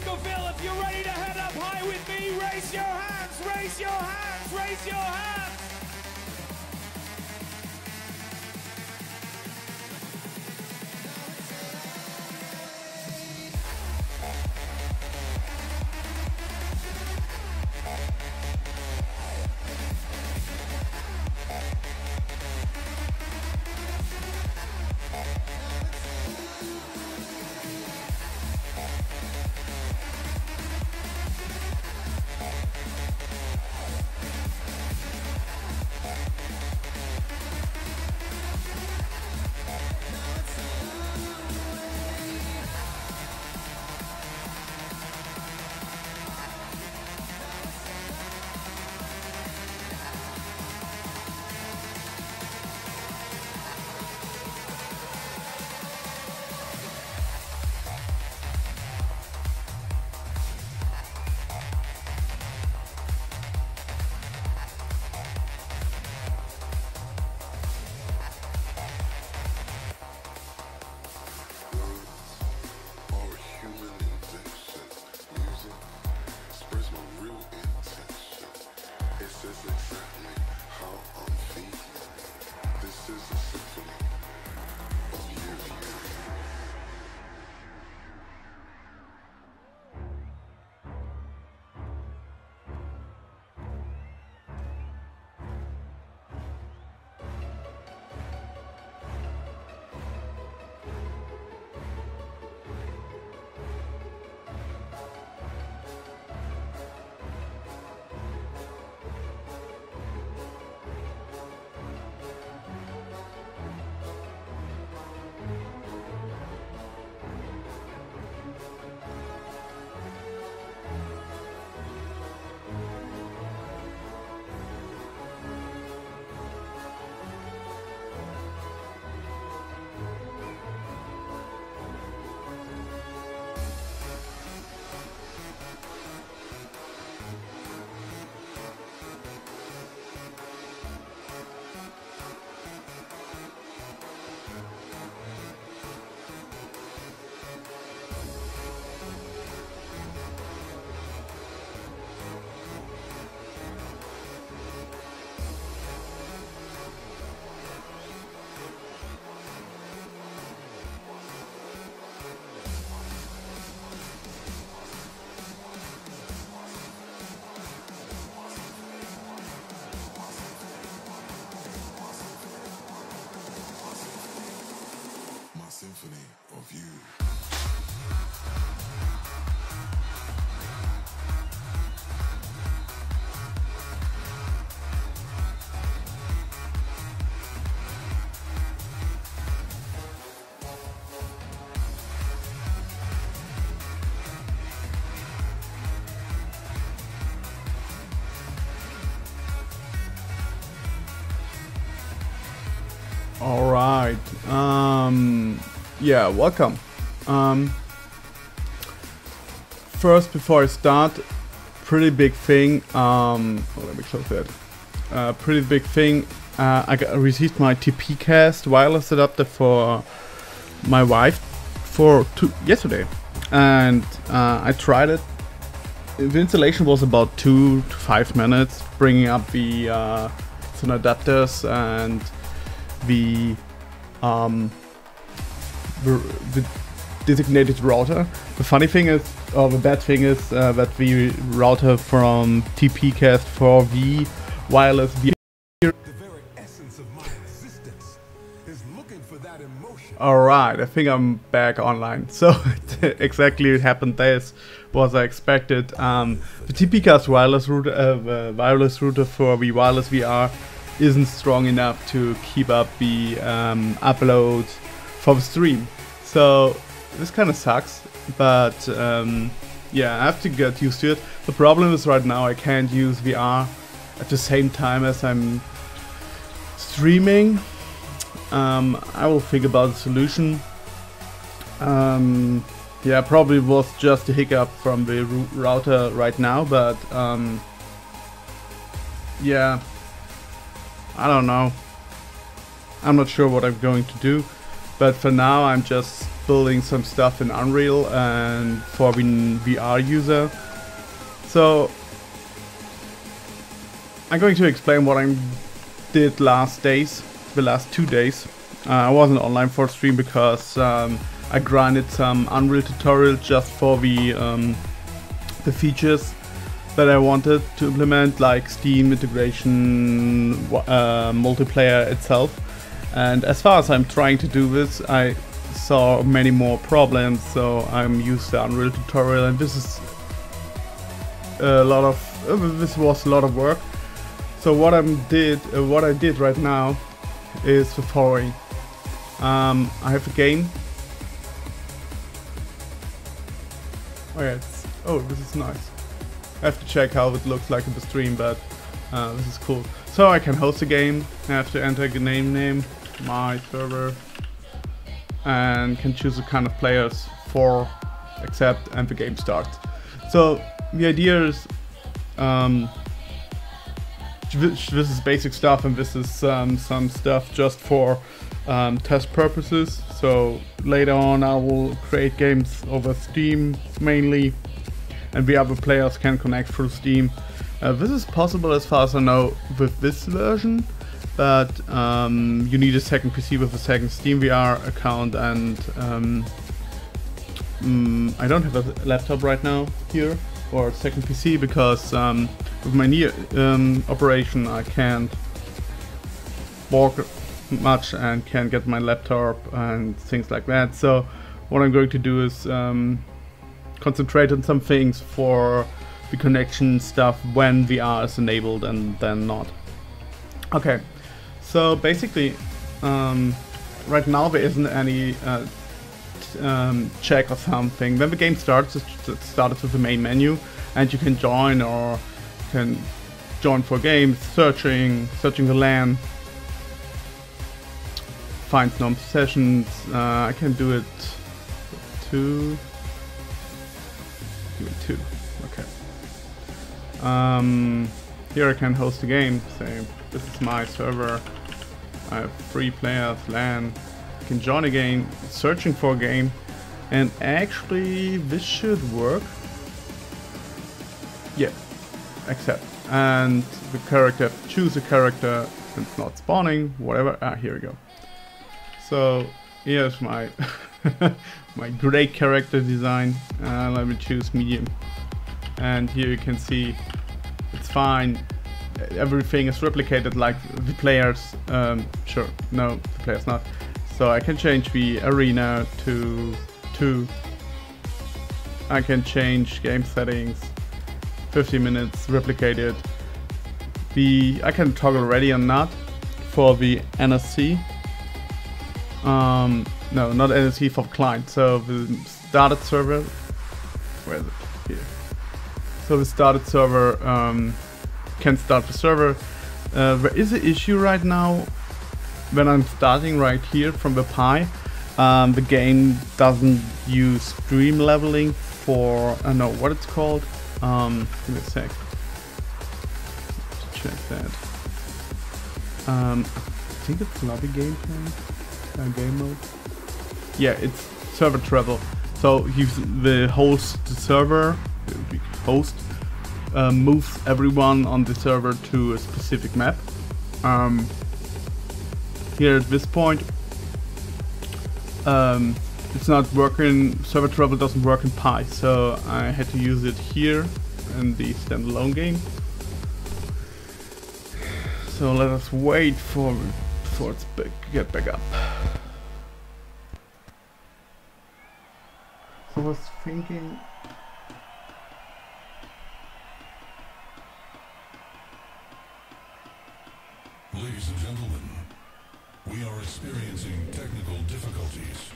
Bookerville, if you're ready to head up high with me, raise your hands, raise your hands, raise your hands. Symphony of you. All right. Yeah, welcome. First, before I start, pretty big thing. Let me close that. Pretty big thing. Received my TP Cast wireless adapter for my wife yesterday, and I tried it. The installation was about 2 to 5 minutes, bringing up the some adapters and the designated router. The funny thing is, or the bad thing is, that the router from TPcast 4V wireless VR. The very essence of my existence is looking for that emotion. Alright, I think I'm back online. So exactly it happened as was I expected. The TPcast wireless router for the wireless VR isn't strong enough to keep up the upload for the stream. So this kind of sucks, but yeah, I have to get used to it. The problem is right now I can't use VR at the same time as I'm streaming. I will think about a solution. Yeah, probably was just a hiccup from the router right now, but yeah, I don't know. I'm not sure what I'm going to do, But for now, I'm just building some stuff in Unreal and for VR user. So I'm going to explain what I did the last 2 days. I wasn't online for stream because I grinded some Unreal tutorial just for the features that I wanted to implement, like Steam integration, multiplayer itself. And as far as I'm trying to do this, I saw many more problems, so I'm used to Unreal tutorial, and this is this was a lot of work. So what I did right now is the following. I have a game. Oh, this is nice. I have to check how it looks like in the stream, but this is cool. So I can host a game. I have to enter a name, my server, and can choose the kind of players for accept, and the game starts. So the idea is this is basic stuff, and this is some stuff just for test purposes. So later on I will create games over Steam mainly, and the other players can connect through Steam. This is possible as far as I know with this version, but you need a second PC with a second Steam VR account, and I don't have a laptop right now here or a second PC because with my knee operation I can't walk much and can't get my laptop and things like that. So what I'm going to do is concentrate on some things for the connection stuff when VR is enabled and then not. Okay, so basically right now there isn't any check or something. When the game starts, it starts with the main menu, and you can join or can join for games, searching the LAN, find some sessions. I can do it two. Give it 2. Okay. Here I can host a game. Say this is my server. I have 3 players. LAN. I can join a game. Searching for a game, and actually this should work. Yeah. Accept. And the character. Choose a character. It's not spawning. Whatever. Here we go. So here's my my great character design. Let me choose medium, and here you can see it's fine. Everything is replicated like the players. Sure, no, the players not. So I can change the arena to 2. I can change game settings. 50 minutes replicated. I can toggle ready or not for the NSC. No, not NSC, for client. So the started server, where is it? Here. So the started server can start the server. There is an issue right now when I'm starting right here from the Pi. The game doesn't use stream leveling for, I don't know what it's called. Give me a sec. Let's check that. I think it's lobby gameplay. Game mode. Yeah, it's server travel. So the server host moves everyone on the server to a specific map. Here at this point, it's not working. Server travel doesn't work in Pi, so I had to use it here in the standalone game. So let us wait for it to get back up. So I was thinking. Ladies and gentlemen, we are experiencing technical difficulties.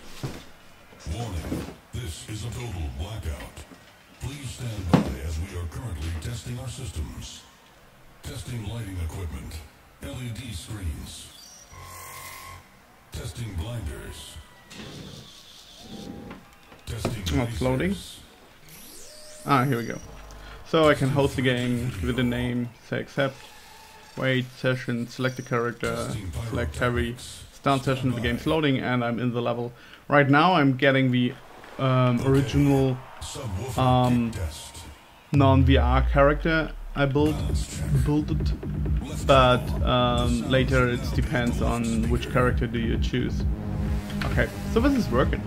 Warning, this is a total blackout. Please stand by as we are currently testing our systems. Testing lighting equipment, LED screens. Testing blinders. Testing not loading. Here we go. So I can host the game, give it a name, say accept, wait, session, select a character, select heavy, start session, the game's loading, and I'm in the level. Right now I'm getting the original non-VR character I built it, but later it depends on which character do you choose. Okay, so this is working.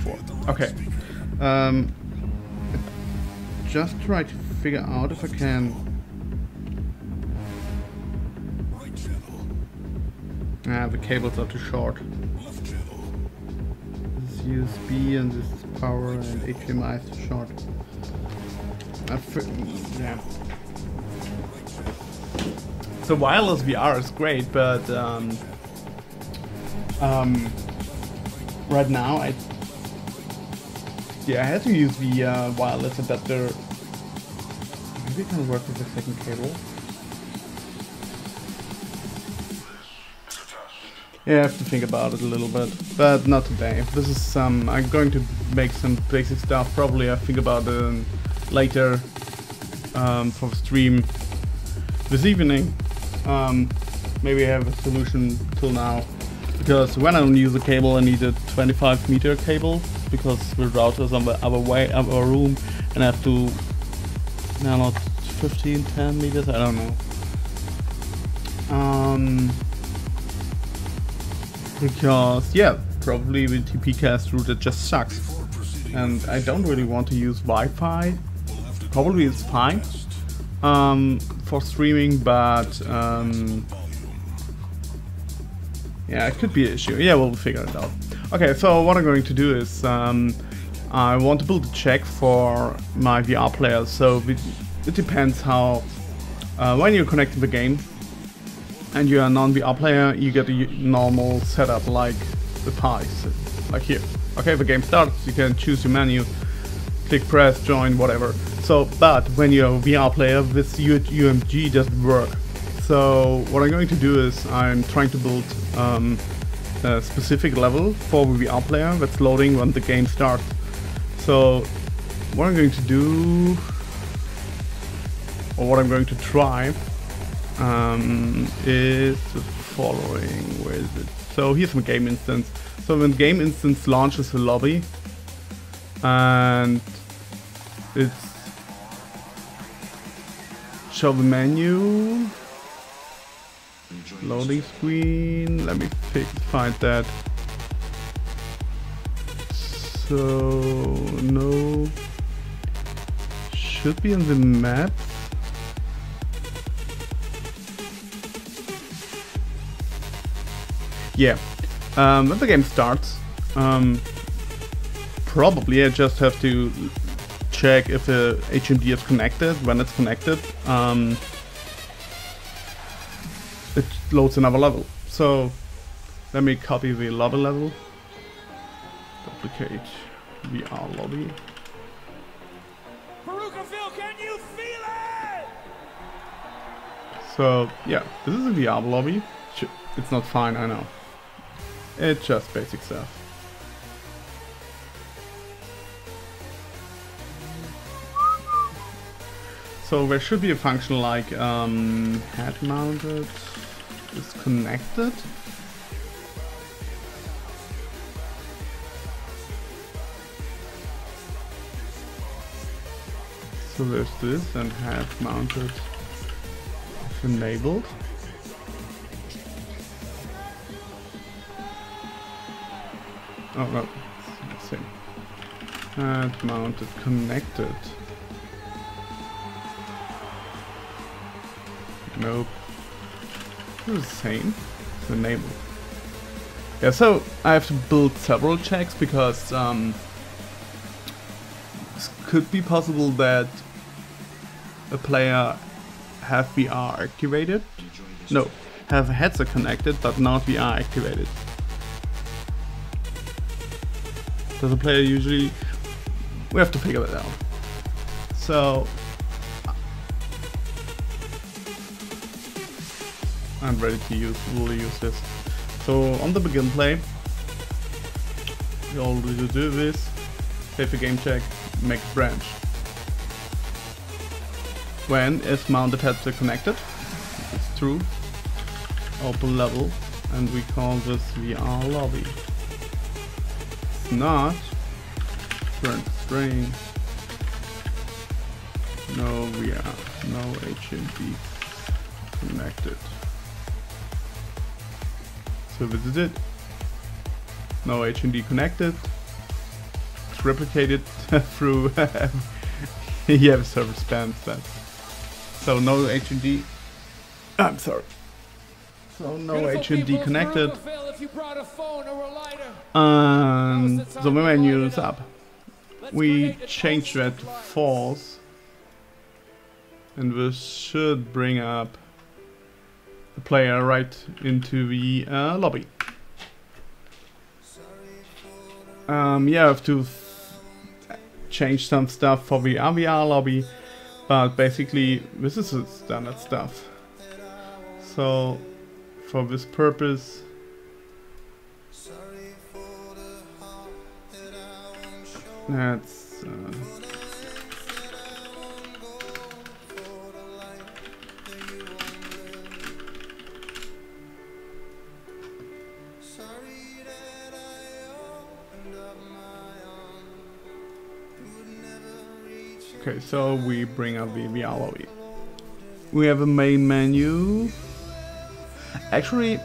4. Okay. Just try to figure out if I can. The cables are too short. This is USB and this is power, and HDMI is too short. Yeah. So wireless VR is great, but right now I had to use the wireless adapter. Maybe it can work with the second cable. Yeah, I have to think about it a little bit, but not today. This is I'm going to make some basic stuff. Probably I think about it later for the stream this evening. Maybe I have a solution till now, because when I don't use a cable I need a 25-meter cable, because the router's on the other room, and I have to, no, not 10 meters, I don't know. Because, yeah, probably the TPcast router just sucks. And I don't really want to use Wi-Fi. Probably it's fine for streaming, but yeah, it could be an issue. Yeah, we'll figure it out. Okay, so what I'm going to do is I want to build a check for my VR player. So it depends how when you connect to the game and you're a non-VR player, you get a normal setup like the pies, like here. Okay, the game starts, you can choose your menu, click press, join, whatever. So, but when you're a VR player, this UMG doesn't work. So what I'm going to do is I'm trying to build a specific level for the VR player that's loading when the game starts. So what I'm going to do, or what I'm going to try, is the following. Where is it? So here's my game instance. So when game instance launches the lobby, and it's show the menu, loading screen. Let me find that. So no, should be in the map. Yeah, when the game starts, probably I just have to check if the HMD is connected. When it's connected, it loads another level. So let me copy the lobby level, duplicate VR lobby. Can you feel it? So yeah, this is a VR lobby. It's not fine, I know. It's just basic stuff. So there should be a function like head mounted is connected. So there's this, and head mounted is enabled. Oh no, it's the same. Head mounted connected. Nope. It's the same. It's enabled. Yeah, so I have to build several checks because it could be possible that a player have VR activated. No, have a headset connected but not VR activated. So the player usually, we have to figure that out. So I'm ready to really use this. So on the begin play, all we do is save a game check, make a branch. When is mounted headset connected? It's true. open level, and we call this VR lobby. It's not current string. No VR, no HMD connected. So this is it. No HMD connected. It's replicated through you have a server spans that. So no HMD. I'm sorry. So no HMD connected. And the menu is up. We changed that to false. And this should bring up the player right into the lobby. Yeah, I have to change some stuff for the VR lobby, but basically this is the standard stuff. So for this purpose, that's okay, so we bring up the VR lobby. We have a main menu. Actually,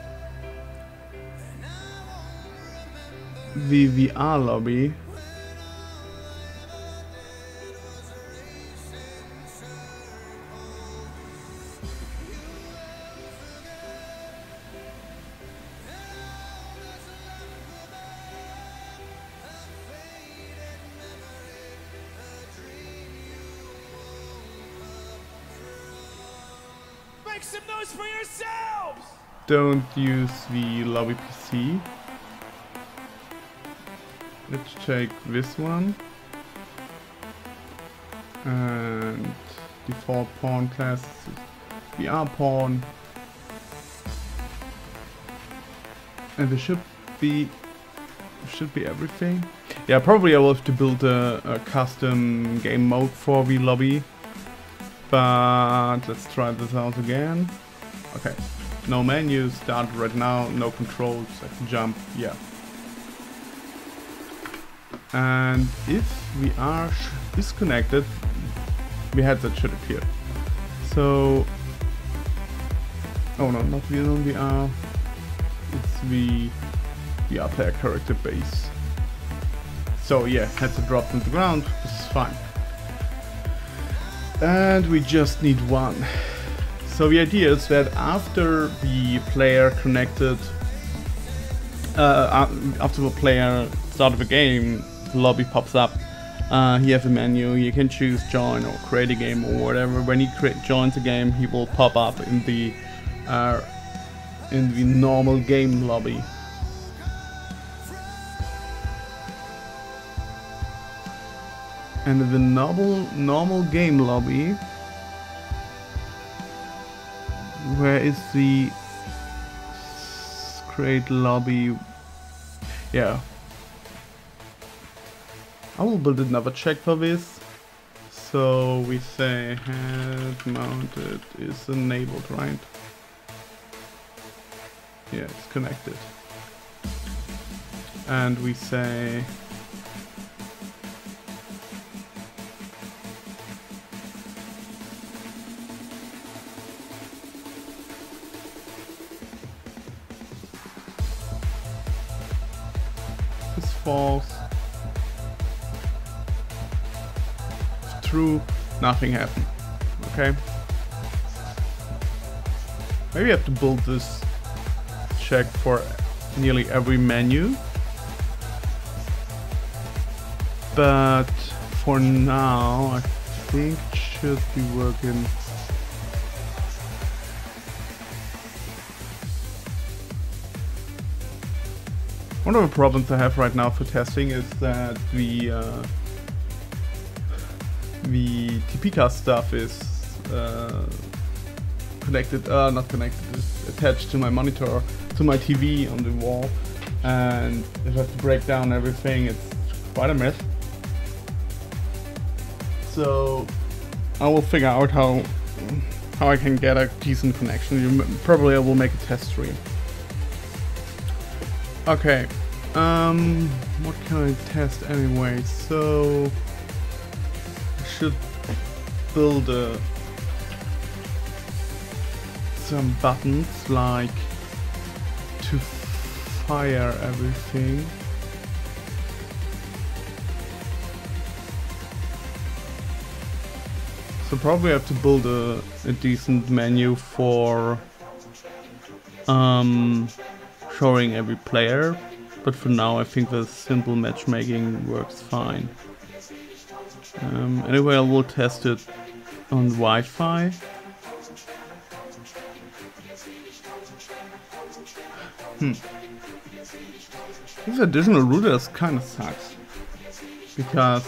the VR lobby Make some noise for yourselves! don't use the lobby PC. Let's take this one. And default pawn class is VR pawn. And there should be everything. Yeah, probably I will have to build a custom game mode for the lobby. But let's try this out again. Okay, no menu, start right now, no controls, I can jump, yeah. And if VR is connected, the headset should appear. So, oh no, not VR, it's the VR player character base. So yeah, headset dropped on the ground, this is fine. And we just need one. So the idea is that after the player connected, after the player started the game, the lobby pops up. He has a menu. You can choose join or create a game or whatever. When he joins a game, he will pop up in the normal game lobby. And in the normal game lobby, where is the create lobby? Yeah, I will build another check for this. So we say head mounted is enabled, right? Yeah, it's connected. And we say false, true, nothing happened. Okay, maybe I have to build this check for nearly every menu, but for now I think it should be working. One of the problems I have right now for testing is that the TPK stuff is connected, not connected, is attached to my monitor, to my TV on the wall, and if I have to break down everything, it's quite a mess. So I will figure out how how I can get a decent connection. Probably I will make a test stream. Okay, what can I test anyway? So I should build some buttons like to fire everything. So probably I have to build a decent menu for showing every player, but for now I think the simple matchmaking works fine. Anyway, I will test it on Wi-Fi. This additional router kind of sucks, because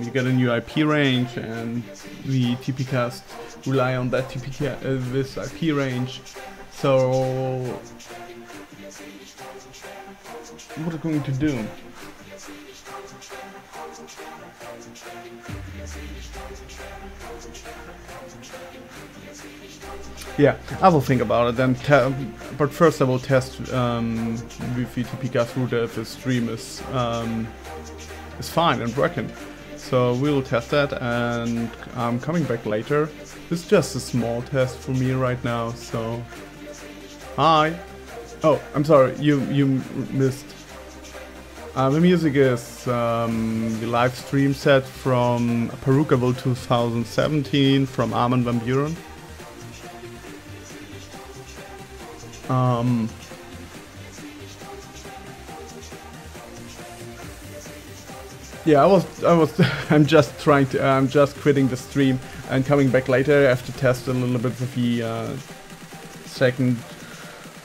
you get a new IP range and the TPcast rely on that this IP range. So what are we going to do? Yeah, I will think about it then. But first I will test with the TPcast router if the stream is fine and working. So we will test that, and I'm coming back later. It's just a small test for me right now. So hi. Oh, I'm sorry. You missed. The music is the live stream set from Perukaville 2017 from Armin van Buren. Yeah, I'm just quitting the stream and coming back later. I have to test a little bit with the second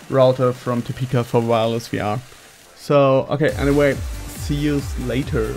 router from TPcast for wireless VR. So, okay, anyway, see you later.